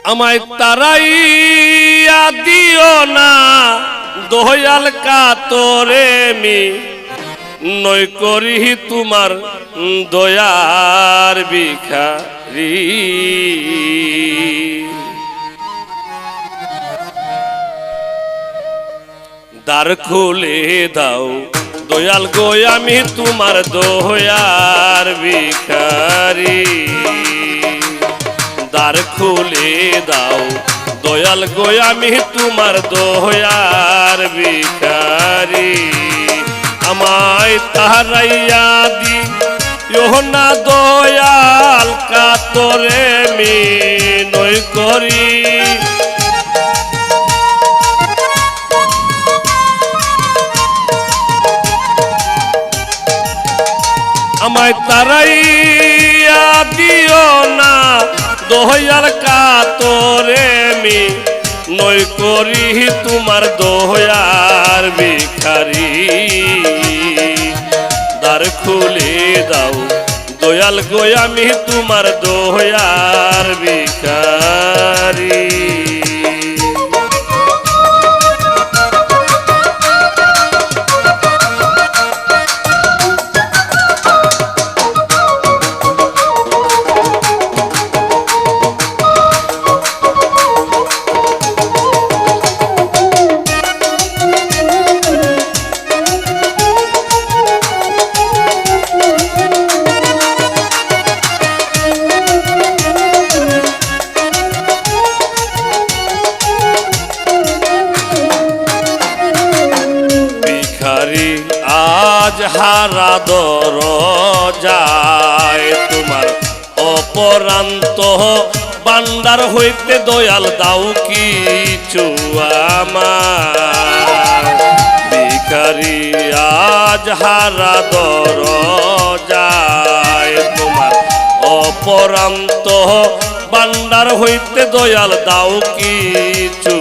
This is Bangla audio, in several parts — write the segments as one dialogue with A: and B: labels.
A: আমায় তারাইয়া দিও না দয়াল কাতরে মি নই করি তোমার দয়ার ভিখারি দ্বার খুলে দাও দয়াল গো আমি তোমার দয়ার ভিখারি দ্বার খুলে দাও দয়াল গো আমি তোমার দয়ার ভিখারি আমায় তারাইয়া দিও না দয়াল কাতরে মি নই করি আমায় তারাইয়া দিও না দয়াল কাতরে মি নই করি তোমার দয়ার ভিখারি দ্বার খুলে দাও দয়াল গো আমি তোমার দয়ার ভিখারি আজ হারা দরজায় তোমার অপরান্ত বান্দার হইতে দয়াল দাও কিছু আমার ভিখারি আজ হারা দরজায় তোমার অপরান্ত বান্দার হইতে দয়াল দাও কিছু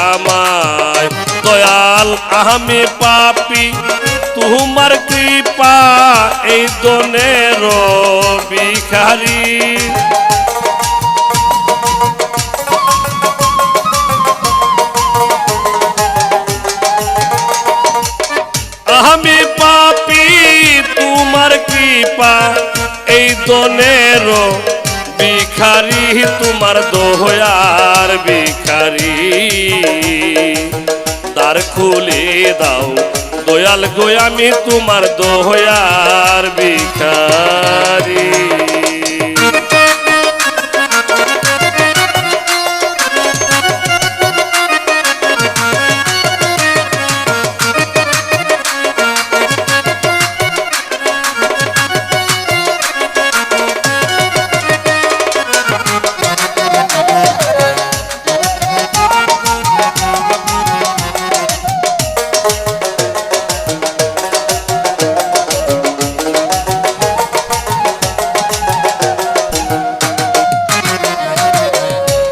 A: আমায় দয়াল আমি পাপী তোমার কৃপা এই দনের ভিখারি আমি পাপী তোমার কৃপা এই দনের ভিখারি তোমার দয়ার ভিখারি দ্বার খুলে দাও দয়াল গো আমি তোমার দয়ার ভিখারি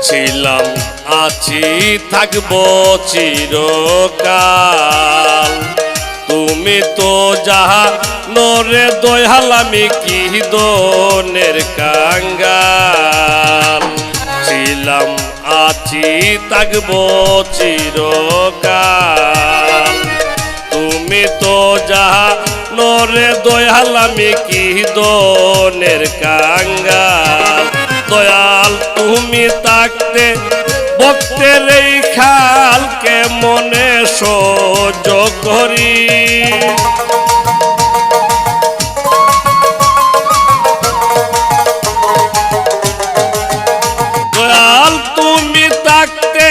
A: ছিলাম আছি থাকবো চিরকাল তুমি তো যাহা নরে দয়াল আমি কি দনের কাঙ্গাল ছিলাম আছি থাকবো চিরকাল তুমি তো যাহা নরে দয়াল আমি কি দনের কাঙ্গাল দয়াল তুমি থাকতে ভক্তের এই খালকে মনে সহ্য করি দয়াল তুমি থাকতে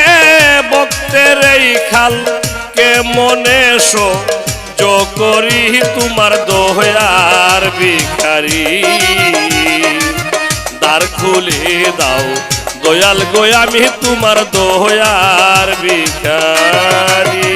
A: ভক্তের এই খালকে মনে সহ্য করি তোমার দয়ার ভিখারি দ্বার খুলে দাও দয়াল গো আমি তোমার দয়ার ভিখারি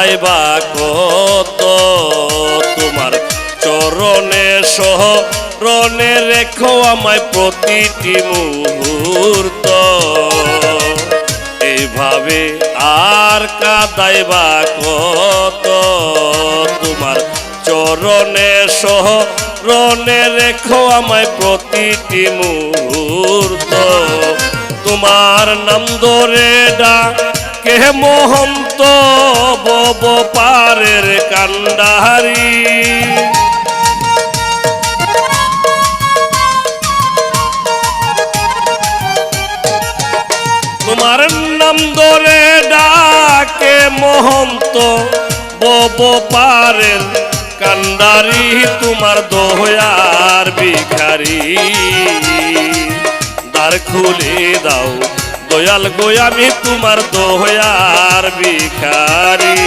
A: কাদাইবা কত তোমার চরণে শরণে রেখো আমায় প্রতিটি মুহূর্ত এইভাবে আর কাদাইবা কত তোমার চরণে শরণে রেখো আমায় প্রতিটি মুহূর্ত তোমার নাম ধরে ডাকে মহন্ত বব পারের কান্ডারি তোমার নাম ধরে ডাকে মহন্ত বব পারের কান্ডারি তোমার দয়ার ভিখারি দ্বার খুলে দাও দয়াল গো আমি তোমার দয়ার ভিখারি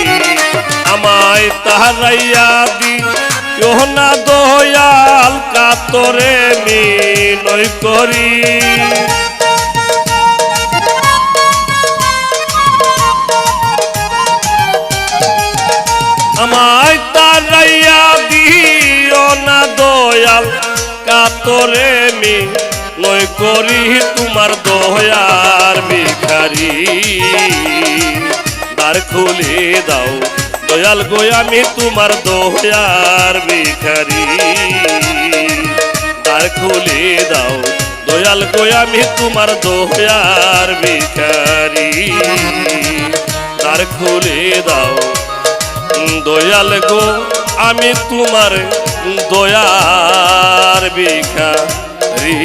A: আমায় তাহারাইয়া দিও না দয়াল কাতরে মিনয় করি আমায় তারাইয়া দিও না দয়াল কাতরে মিনয় করি তোমার দয়ার ভিখারি দ্বার খুলে দাও দয়াল গো আমি তোমার দয়ার ভিখারি দ্বার খুলে দাও দয়াল গো আমি তোমার দয়ার ভিখারি দ্বার খুলে দাও দয়াল গো আমি তোমার দয়ার ভিখারি।